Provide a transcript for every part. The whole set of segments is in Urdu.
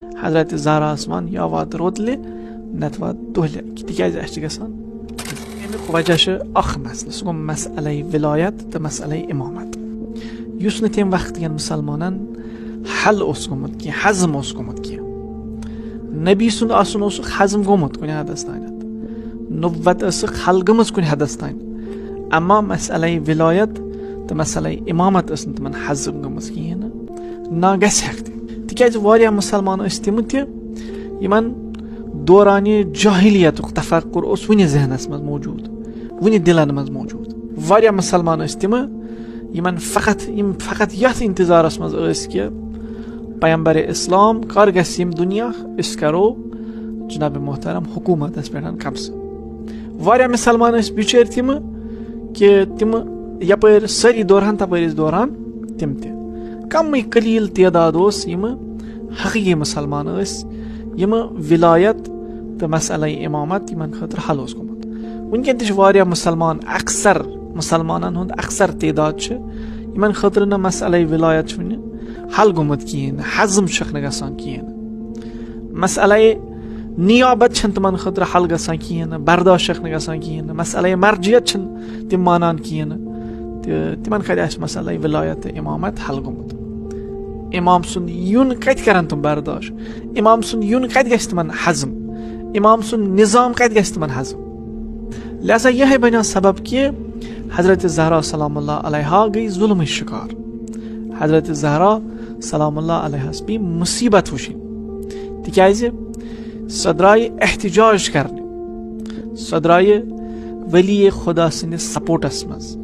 حضرت زہرا اسمان یا وات روتلہِ نتہٕ وات دۄہلہِ تِکیازِ اَسہِ چھِ گژھان اَمیُک وجہ چھُ اکھ مسلہٕ سُہ گوٚو مسئلے ولایت تہٕ مسئلے امامت یُس نہٕ تَمہِ وقتہٕ کٮ۪ن مُسلمانن حل اوس گوٚمُت کینٛہہ حزم اوس گوٚمُت کینٛہہ نبی سُنٛد آسُن اوسُکھ حزم گوٚمُت کُنہِ حدس تانٮ۪تھ نُبوت ٲسٕکھ حل گٔمٕژ کُنہِ حدس تانۍ اما مسئلے ولایت تہٕ مسئلے امامت ٲس نہٕ تِمن حزم گٔمٕژ کِہیٖنۍ نہٕ نہ گژھِ ہٮ۪کھ تہِ تِکیازِ واریاہ مُسلمان ٲسۍ تِم تہِ یِمن دورانہِ جاہلیتُک تفکر اوس وُنہِ ذہنس منٛز موجوٗد وُنہِ دِلن منٛز موجوٗد واریاہ مُسلمان ٲسۍ تِم یِم فقط یتھ انتظارس منٛز ٲسۍ کہِ پیغمبرِ اسلام کر گژھِ یِم دُنیا أسۍ کرو جناب محترم حکوٗمتس پٮ۪ٹھ قبضہٕ واریاہ مُسلمان ٲسۍ بِچٲرۍ تِم کہِ تِم یپٲرۍ سٲری دوران تپٲرۍ ٲسۍ دوران تِم تہِ کمٕے قلیٖل تعداد اوس یِم حقیٖقی مُسلمان ٲسۍ یِم ولایت تہٕ مسئلے امامت یِمن خٲطرٕ حل اوس گوٚمُت وُنکٮ۪ن تہِ چھِ واریاہ مُسلمان اکثر مُسلمانن ہُنٛد اکثر تعداد چھِ یِمن خٲطرٕ نہٕ مسئلے ولایت چھُ وُنہِ حل گوٚمُت کِہیٖنۍ نہٕ حزم چھُکھ نہٕ گژھان کِہیٖنۍ نہٕ مسئلے نیابت چھنہٕ تِمن خٲطرٕ حل گژھان کِہیٖنۍ نہٕ برداشت چھکھ نہٕ گژھان کِہیٖنۍ نہٕ مسئلے مرجیت چھنہٕ تِم مانان کِہیٖنۍ نہٕ تہٕ تِمن کتہِ آسہِ مسئلے ولایت تہٕ امامت حل گوٚمُت امام سُنٛد یُن کتہِ کرن تِم برداشت امام سُنٛد یُن کتہِ گژھِ تِمن حزم امام سُنٛد نظام کتہِ گژھِ تِمن حزم لہذا یِہے بنیو سبب کہِ حضرت زہرا سلام اللہ علیہا گٔے ظُلمٕچ شِکار حضرت زہرا سلام اللہ علیہس پیٚیہِ مُصیبت وٕچھِنۍ تِکیازِ سۄ درٛایہِ احتجاج کرنہِ سۄ درٛایہِ ولی خدا سٕنٛدِس سپوٹس منٛز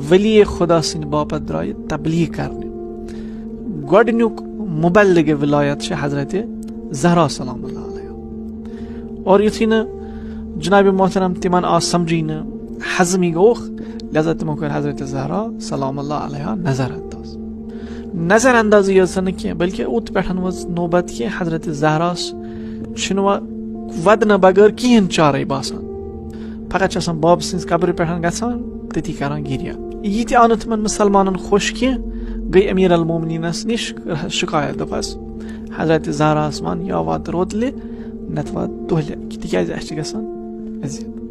ولی خدا سٕنٛدِ باپتھ درٛایہِ تبلیغ کرنہِ گۄڈنیُک مُبلِغِ ولایت چھِ حضرت زہرا سلام اللہ علیہ اور یُتھُے نہٕ جناب محترم تِمن آو سمجھی نہٕ حزمی گوٚوکھ لہذا تِمو کٔر حضرت زہرا سلام اللہ علیہ نظر اندازی یٲژ نہٕ کینٛہہ بلکہِ اوٚت پٮ۪ٹھ وٲژ نوبت کہِ حضرت زہراہس چھُنہٕ وۄنۍ ودنہٕ بغٲر کِہیٖنۍ چارے باسان فقط چھِ آسان بابہٕ سٕنٛزِ قبرِ پٮ۪ٹھ گژھان تٔتی کران گِریا یہِ تہِ آو نہٕ تِمن مُسلمانن خۄش کینٛہہ گٔے امیر المومنیٖنس نِش شِکایت دوٚپہس حضرت زہرا اسمان یا وات روتلہِ نتہٕ وات دۄہلہِ تِکیازِ اسہِ چھِ گژھان أزیت